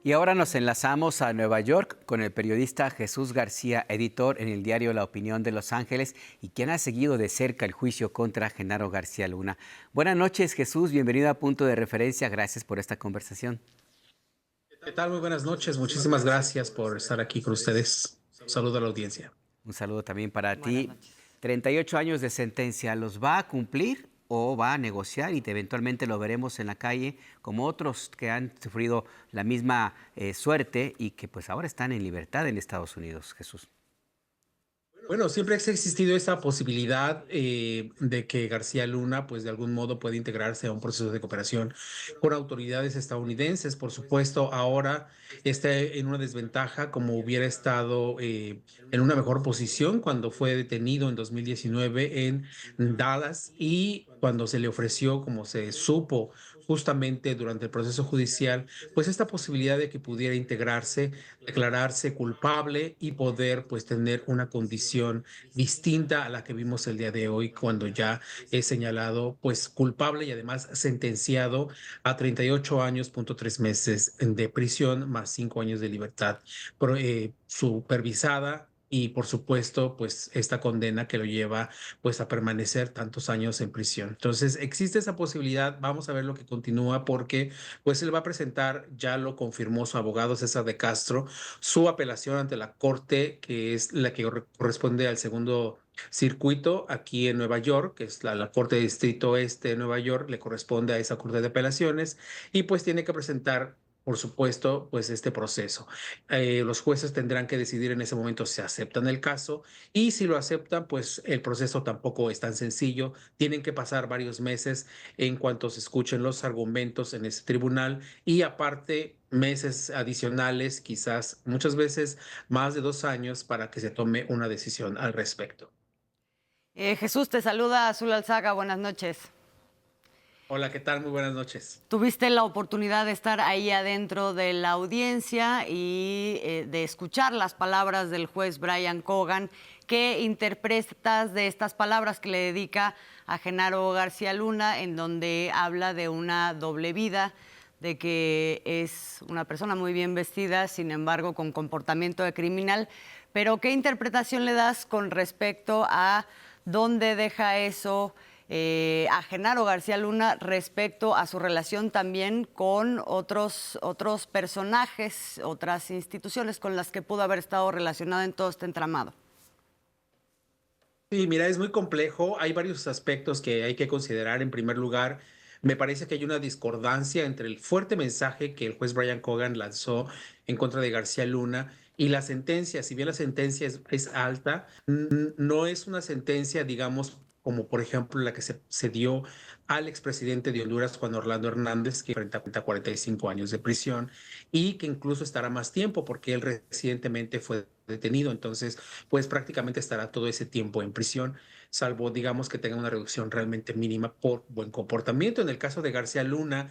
Y ahora nos enlazamos a Nueva York con el periodista Jesús García, editor en el diario La Opinión de Los Ángeles y quien ha seguido de cerca el juicio contra Genaro García Luna. Buenas noches, Jesús, bienvenido a Punto de Referencia. Gracias por esta conversación. ¿Qué tal? Muy buenas noches. Muchísimas gracias por estar aquí con ustedes. Un saludo a la audiencia. Un saludo también para Buenas ti. noches. 38 años de sentencia, ¿los va a cumplir o va a negociar y eventualmente lo veremos en la calle como otros que han sufrido la misma suerte y que pues ahora están en libertad en Estados Unidos, Jesús? Bueno, siempre ha existido esa posibilidad de que García Luna, pues de algún modo puede integrarse a un proceso de cooperación con autoridades estadounidenses. Por supuesto, ahora está en una desventaja como hubiera estado en una mejor posición cuando fue detenido en 2019 en Dallas y cuando se le ofreció, como se supo justamente durante el proceso judicial, pues esta posibilidad de que pudiera integrarse, declararse culpable y poder pues tener una condición distinta a la que vimos el día de hoy cuando ya es señalado pues culpable y además sentenciado a 38 años, punto 3 meses de prisión más 5 años de libertad supervisada. Y por supuesto, pues esta condena que lo lleva pues a permanecer tantos años en prisión. Entonces, existe esa posibilidad. Vamos a ver lo que continúa porque pues él va a presentar, ya lo confirmó su abogado César de Castro, su apelación ante la corte, que es la que corresponde al segundo circuito aquí en Nueva York, que es la Corte de Distrito Este de Nueva York, le corresponde a esa Corte de Apelaciones y pues tiene que presentar, por supuesto, pues este proceso. Los jueces tendrán que decidir en ese momento si aceptan el caso y si lo aceptan, pues el proceso tampoco es tan sencillo. Tienen que pasar varios meses en cuanto se escuchen los argumentos en ese tribunal y aparte meses adicionales, quizás muchas veces más de 2 años para que se tome una decisión al respecto. Jesús, te saluda Azul Alzaga, buenas noches. Hola, ¿qué tal? Muy buenas noches. Tuviste la oportunidad de estar ahí adentro de la audiencia y de escuchar las palabras del juez Brian Cogan. ¿Qué interpretas de estas palabras que le dedica a Genaro García Luna, en donde habla de una doble vida, de que es una persona muy bien vestida, sin embargo, con comportamiento de criminal? Pero ¿qué interpretación le das con respecto a dónde deja eso a Genaro García Luna respecto a su relación también con otros personajes, otras instituciones con las que pudo haber estado relacionado en todo este entramado? Sí, mira, es muy complejo. Hay varios aspectos que hay que considerar. En primer lugar, me parece que hay una discordancia entre el fuerte mensaje que el juez Brian Cogan lanzó en contra de García Luna y la sentencia. Si bien la sentencia es alta, no es una sentencia, digamos, como por ejemplo la que se dio al expresidente de Honduras, Juan Orlando Hernández, que enfrenta 45 años de prisión y que incluso estará más tiempo porque él recientemente fue detenido. Entonces, pues prácticamente estará todo ese tiempo en prisión, salvo digamos que tenga una reducción realmente mínima por buen comportamiento. En el caso de García Luna,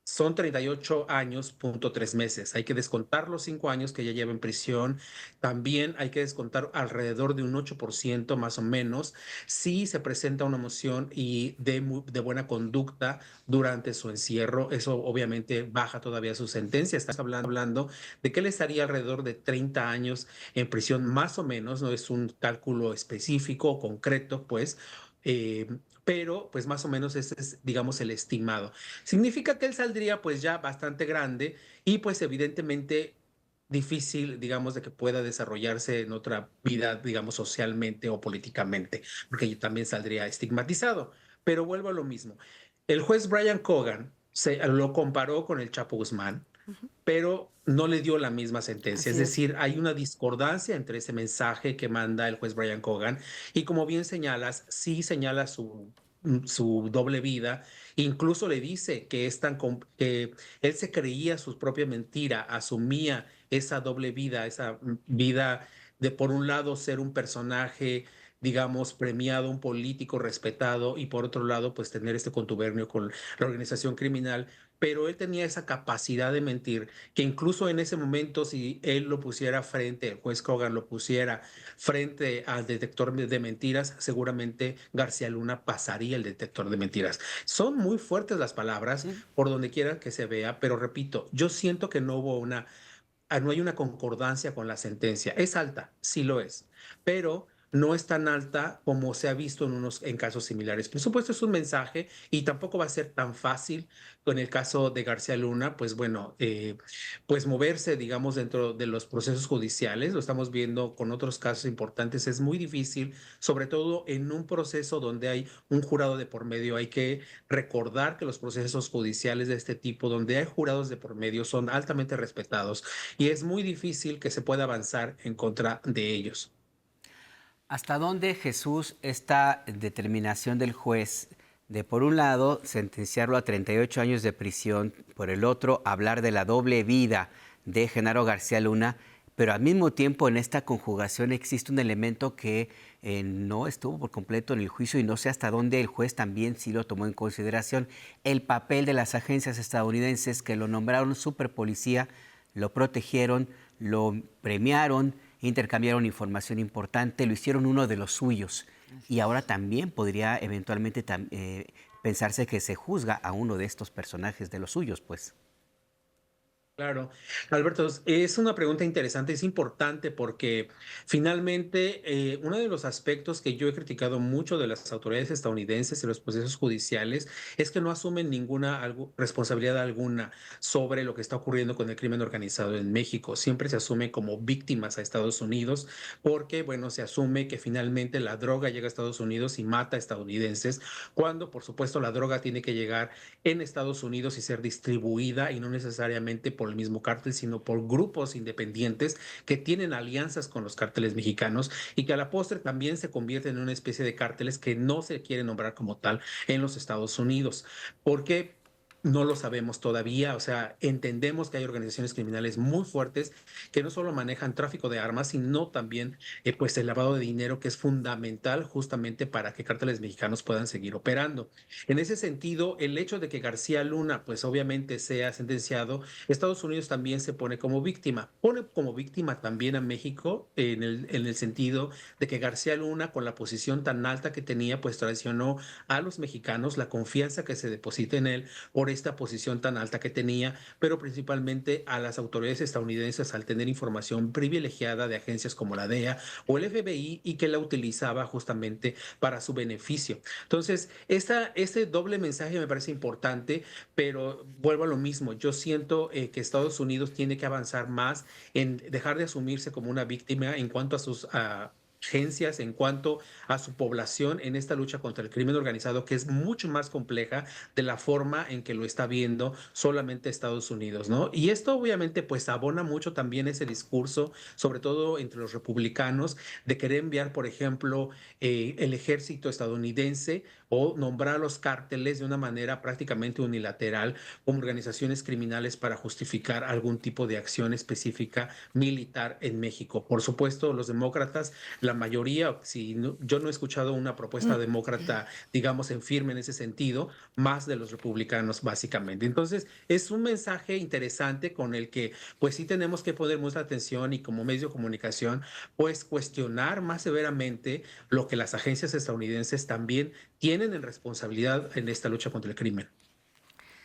son 38 años, punto 3 meses. Hay que descontar los 5 años que ya lleva en prisión. También hay que descontar alrededor de un 8% más o menos si se presenta una moción y de buena conducta durante su encierro. Eso obviamente baja todavía su sentencia. Estás hablando de que él estaría alrededor de 30 años en prisión más o menos. No es un cálculo específico o concreto, pues. eh, pero pues más o menos ese es, digamos, el estimado. Significa que él saldría pues ya bastante grande y pues evidentemente difícil, digamos, de que pueda desarrollarse en otra vida, digamos, socialmente o políticamente, porque también saldría estigmatizado. Pero vuelvo a lo mismo. El juez Brian Cogan lo comparó con el Chapo Guzmán, pero no le dio la misma sentencia. Es Así es. decir, hay una discordancia entre ese mensaje que manda el juez Brian Cogan y como bien señalas, sí señala su doble vida. Incluso le dice que que él se creía su propia mentira, asumía esa doble vida, esa vida de por un lado ser un personaje, digamos, premiado, un político respetado, y por otro lado, pues tener este contubernio con la organización criminal, pero él tenía esa capacidad de mentir, que incluso en ese momento, si él lo pusiera frente, el juez Kogan lo pusiera frente al detector de mentiras, seguramente García Luna pasaría el detector de mentiras. Son muy fuertes las palabras por donde quiera que se vea, pero repito, yo siento que no hubo no hay una concordancia con la sentencia. Es alta, sí lo es, pero no es tan alta como se ha visto en casos similares. Por supuesto, es un mensaje y tampoco va a ser tan fácil con el caso de García Luna, pues bueno, pues moverse, digamos, dentro de los procesos judiciales. Lo estamos viendo con otros casos importantes. Es muy difícil, sobre todo en un proceso donde hay un jurado de por medio. Hay que recordar que los procesos judiciales de este tipo, donde hay jurados de por medio, son altamente respetados y es muy difícil que se pueda avanzar en contra de ellos. ¿Hasta dónde, Jesús, esta determinación del juez de, por un lado, sentenciarlo a 38 años de prisión, por el otro, hablar de la doble vida de Genaro García Luna, pero al mismo tiempo en esta conjugación existe un elemento que no estuvo por completo en el juicio y no sé hasta dónde el juez también sí lo tomó en consideración, el papel de las agencias estadounidenses que lo nombraron superpolicía, lo protegieron, lo premiaron, intercambiaron información importante, lo hicieron uno de los suyos. Y ahora también podría eventualmente pensarse que se juzga a uno de estos personajes de los suyos, pues. Claro, Alberto, es una pregunta interesante, es importante porque finalmente uno de los aspectos que yo he criticado mucho de las autoridades estadounidenses en los procesos judiciales es que no asumen ninguna responsabilidad alguna sobre lo que está ocurriendo con el crimen organizado en México. Siempre se asume como víctimas a Estados Unidos porque, bueno, se asume que finalmente la droga llega a Estados Unidos y mata a estadounidenses, cuando por supuesto la droga tiene que llegar en Estados Unidos y ser distribuida y no necesariamente por el mismo cártel, sino por grupos independientes que tienen alianzas con los cárteles mexicanos y que a la postre también se convierten en una especie de cárteles que no se quieren nombrar como tal en los Estados Unidos. Porque no lo sabemos todavía, o sea, entendemos que hay organizaciones criminales muy fuertes que no solo manejan tráfico de armas, sino también pues el lavado de dinero, que es fundamental justamente para que cárteles mexicanos puedan seguir operando. En ese sentido, el hecho de que García Luna, pues obviamente sea sentenciado, Estados Unidos también se pone como víctima. Pone como víctima también a México en el sentido de que García Luna, con la posición tan alta que tenía, pues traicionó a los mexicanos, la confianza que se deposita en él por esta posición tan alta que tenía, pero principalmente a las autoridades estadounidenses al tener información privilegiada de agencias como la DEA o el FBI y que la utilizaba justamente para su beneficio. Entonces, este doble mensaje me parece importante, pero vuelvo a lo mismo. Yo siento que Estados Unidos tiene que avanzar más en dejar de asumirse como una víctima en cuanto a sus agencias, en cuanto a su población en esta lucha contra el crimen organizado, que es mucho más compleja de la forma en que lo está viendo solamente Estados Unidos, ¿no? Y esto obviamente pues abona mucho también ese discurso, sobre todo entre los republicanos, de querer enviar, por ejemplo, el ejército estadounidense o nombrar a los cárteles de una manera prácticamente unilateral como organizaciones criminales para justificar algún tipo de acción específica militar en México. Por supuesto, los demócratas, la mayoría, si no, yo no he escuchado una propuesta demócrata, digamos, en firme en ese sentido, más de los republicanos básicamente. Entonces, es un mensaje interesante con el que pues sí tenemos que poner mucha atención y como medio de comunicación, pues cuestionar más severamente lo que las agencias estadounidenses también tienen en responsabilidad en esta lucha contra el crimen.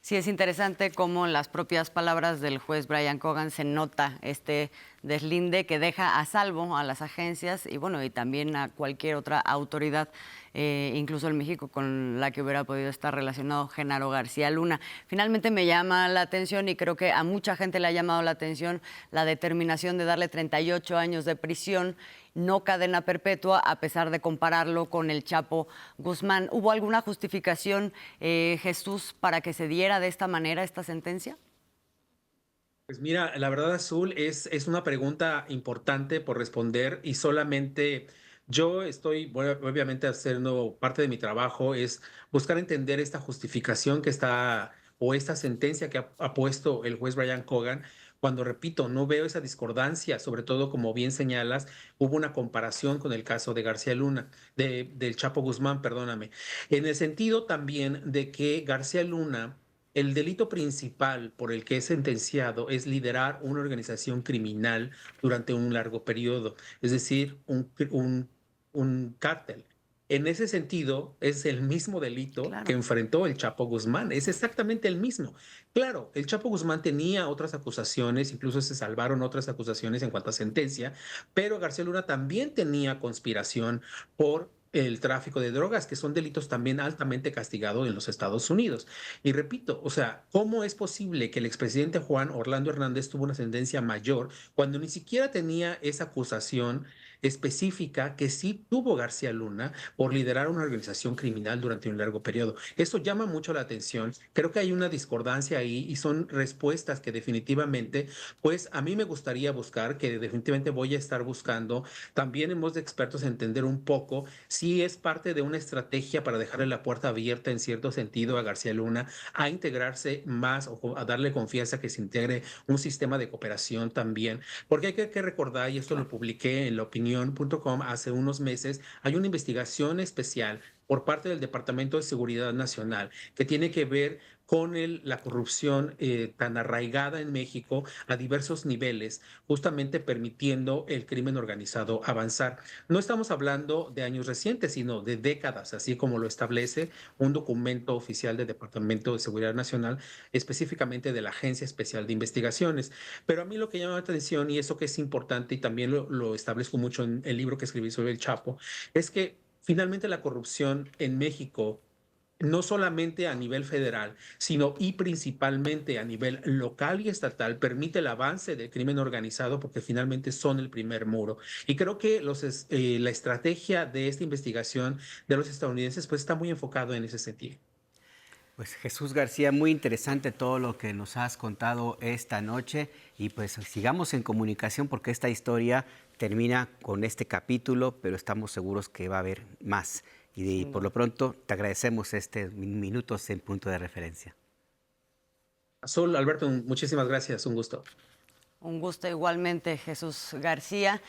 Sí, es interesante cómo en las propias palabras del juez Brian Cogan se nota este deslinde que deja a salvo a las agencias y bueno, y también a cualquier otra autoridad, incluso en México, con la que hubiera podido estar relacionado Genaro García Luna. Finalmente me llama la atención y creo que a mucha gente le ha llamado la atención la determinación de darle 38 años de prisión, no cadena perpetua, a pesar de compararlo con el Chapo Guzmán. ¿Hubo alguna justificación, Jesús, para que se diera de esta manera esta sentencia? Pues mira, la verdad, Azul, es una pregunta importante por responder y solamente yo estoy, bueno, obviamente haciendo parte de mi trabajo es buscar entender esta justificación que está o esta sentencia que ha puesto el juez Brian Cogan. Cuando repito, no veo esa discordancia, sobre todo como bien señalas, hubo una comparación con el caso de García Luna, del Chapo Guzmán, perdóname, en el sentido también de que García Luna el delito principal por el que es sentenciado es liderar una organización criminal durante un largo periodo, es decir, un cártel. En ese sentido, es el mismo delito que Claro. enfrentó el Chapo Guzmán, es exactamente el mismo. Claro, el Chapo Guzmán tenía otras acusaciones, incluso se salvaron otras acusaciones en cuanto a sentencia, pero García Luna también tenía conspiración por el tráfico de drogas, que son delitos también altamente castigados en los Estados Unidos. Y repito, o sea, ¿cómo es posible que el expresidente Juan Orlando Hernández tuvo una sentencia mayor cuando ni siquiera tenía esa acusación específica que sí tuvo García Luna por liderar una organización criminal durante un largo periodo? Eso llama mucho la atención. Creo que hay una discordancia ahí y son respuestas que definitivamente, pues a mí me gustaría buscar, que definitivamente voy a estar buscando también en voz de expertos, entender un poco si es parte de una estrategia para dejarle la puerta abierta en cierto sentido a García Luna a integrarse más o a darle confianza que se integre un sistema de cooperación también, porque hay que recordar, y esto lo publiqué en laopinión.com hace unos meses, hay una investigación especial por parte del Departamento de Seguridad Nacional que tiene que ver con la corrupción tan arraigada en México a diversos niveles, justamente permitiendo el crimen organizado avanzar. No estamos hablando de años recientes, sino de décadas, así como lo establece un documento oficial del Departamento de Seguridad Nacional, específicamente de la Agencia Especial de Investigaciones. Pero a mí lo que llama la atención, y eso que es importante, y también lo establezco mucho en el libro que escribí sobre el Chapo, es que finalmente la corrupción en México, no solamente a nivel federal, sino y principalmente a nivel local y estatal, permite el avance del crimen organizado porque finalmente son el primer muro. Y creo que la estrategia de esta investigación de los estadounidenses pues está muy enfocado en ese sentido. Pues Jesús García, muy interesante todo lo que nos has contado esta noche y pues sigamos en comunicación porque esta historia termina con este capítulo, pero estamos seguros que va a haber más. Y por lo pronto te agradecemos minutos en Punto de Referencia. Azul, Alberto, muchísimas gracias, un gusto. Un gusto igualmente, Jesús García.